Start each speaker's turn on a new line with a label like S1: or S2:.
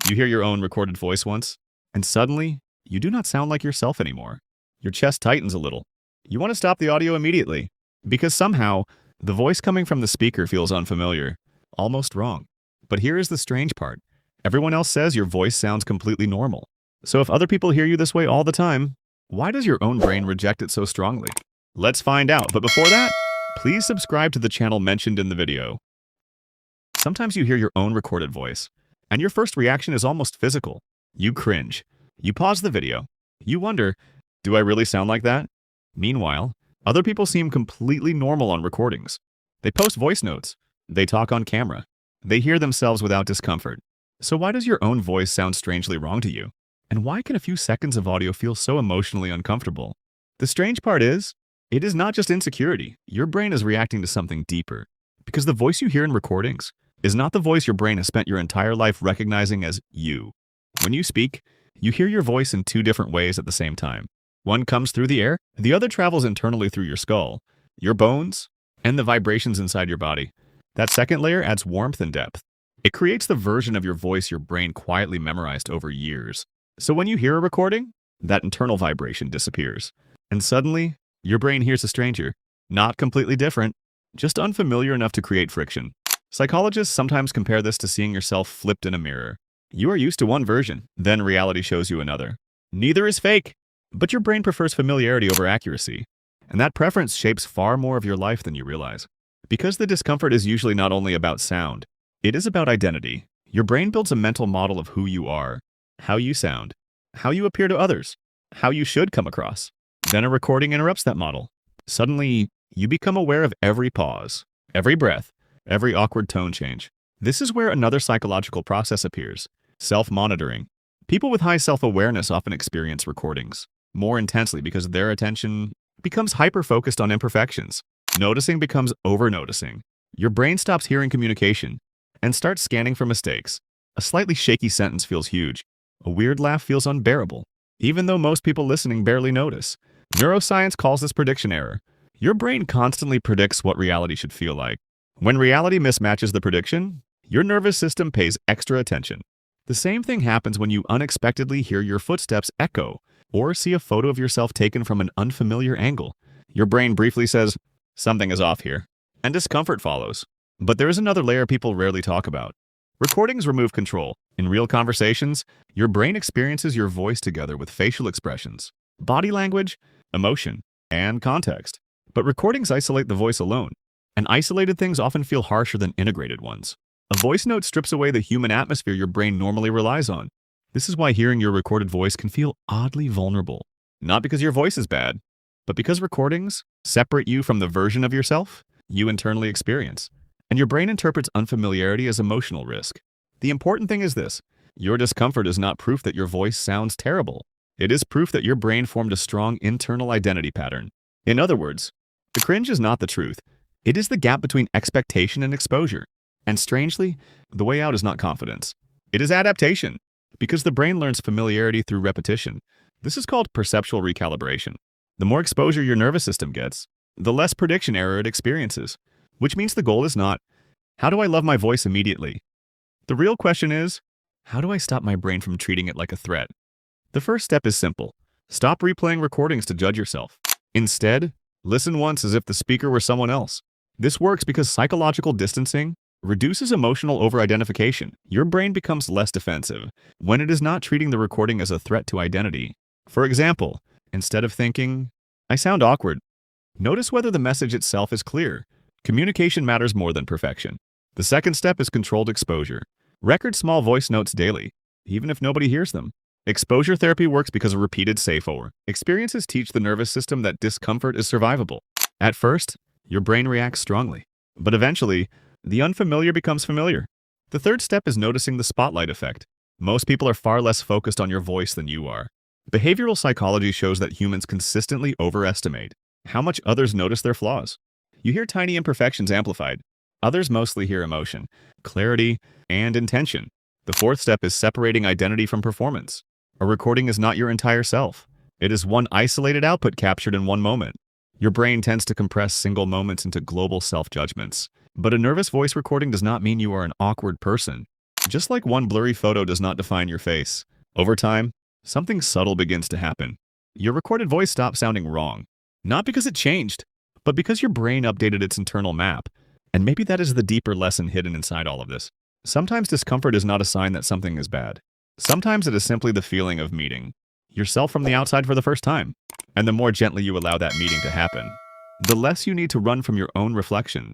S1: You hear your own recorded voice once, and suddenly, you do not sound like yourself anymore. Your chest tightens a little. You want to stop the audio immediately, because somehow, the voice coming from the speaker feels unfamiliar, almost wrong. But here is the strange part. Everyone else says your voice sounds completely normal. So if other people hear you this way all the time, why does your own brain reject it so strongly? Let's find out, but before that, please subscribe to the channel mentioned in the video. Sometimes you hear your own recorded voice, and your first reaction is almost physical. You cringe. You pause the video. You wonder, do I really sound like that? Meanwhile, other people seem completely normal on recordings. They post voice notes. They talk on camera. They hear themselves without discomfort. So why does your own voice sound strangely wrong to you? And why can a few seconds of audio feel so emotionally uncomfortable? The strange part is, it is not just insecurity. Your brain is reacting to something deeper. Because the voice you hear in recordings is not the voice your brain has spent your entire life recognizing as you. When you speak, you hear your voice in two different ways at the same time. One comes through the air, the other travels internally through your skull, your bones, and the vibrations inside your body. That second layer adds warmth and depth. It creates the version of your voice your brain quietly memorized over years. So when you hear a recording, that internal vibration disappears. And suddenly, your brain hears a stranger. Not completely different, just unfamiliar enough to create friction. Psychologists sometimes compare this to seeing yourself flipped in a mirror. You are used to one version, then reality shows you another. Neither is fake, but your brain prefers familiarity over accuracy. And that preference shapes far more of your life than you realize. Because the discomfort is usually not only about sound, it is about identity. Your brain builds a mental model of who you are, how you sound, how you appear to others, how you should come across. Then a recording interrupts that model. Suddenly, you become aware of every pause, every breath, every awkward tone change. This is where another psychological process appears: self-monitoring. People with high self-awareness often experience recordings more intensely because their attention becomes hyper-focused on imperfections. Noticing becomes over-noticing. Your brain stops hearing communication and starts scanning for mistakes. A slightly shaky sentence feels huge. A weird laugh feels unbearable, even though most people listening barely notice. Neuroscience calls this prediction error. Your brain constantly predicts what reality should feel like. When reality mismatches the prediction, your nervous system pays extra attention. The same thing happens when you unexpectedly hear your footsteps echo or see a photo of yourself taken from an unfamiliar angle. Your brain briefly says, something is off here, and discomfort follows. But there is another layer people rarely talk about. Recordings remove control. In real conversations, your brain experiences your voice together with facial expressions, body language, emotion, and context. But recordings isolate the voice alone, and isolated things often feel harsher than integrated ones. A voice note strips away the human atmosphere your brain normally relies on. This is why hearing your recorded voice can feel oddly vulnerable. Not because your voice is bad, but because recordings separate you from the version of yourself you internally experience. And your brain interprets unfamiliarity as emotional risk. The important thing is this: your discomfort is not proof that your voice sounds terrible. It is proof that your brain formed a strong internal identity pattern. In other words, the cringe is not the truth. It is the gap between expectation and exposure. And strangely, the way out is not confidence. It is adaptation, because the brain learns familiarity through repetition. This is called perceptual recalibration. The more exposure your nervous system gets, the less prediction error it experiences. Which means the goal is not, how do I love my voice immediately? The real question is, how do I stop my brain from treating it like a threat? The first step is simple. Stop replaying recordings to judge yourself. Instead, listen once as if the speaker were someone else. This works because psychological distancing reduces emotional over-identification. Your brain becomes less defensive when it is not treating the recording as a threat to identity. For example, instead of thinking, I sound awkward, notice whether the message itself is clear. Communication matters more than perfection. The second step is controlled exposure. Record small voice notes daily, even if nobody hears them. Exposure therapy works because of repeated say-over. Experiences teach the nervous system that discomfort is survivable. At first, your brain reacts strongly, but eventually, the unfamiliar becomes familiar. The third step is noticing the spotlight effect. Most people are far less focused on your voice than you are. Behavioral psychology shows that humans consistently overestimate how much others notice their flaws. You hear tiny imperfections amplified. Others mostly hear emotion, clarity, and intention. The fourth step is separating identity from performance. A recording is not your entire self. It is one isolated output captured in one moment. Your brain tends to compress single moments into global self-judgments. But a nervous voice recording does not mean you are an awkward person. Just like one blurry photo does not define your face, over time, something subtle begins to happen. Your recorded voice stops sounding wrong. Not because it changed, but because your brain updated its internal map. And maybe that is the deeper lesson hidden inside all of this. Sometimes discomfort is not a sign that something is bad. Sometimes it is simply the feeling of meeting yourself from the outside for the first time. And the more gently you allow that meeting to happen, the less you need to run from your own reflection.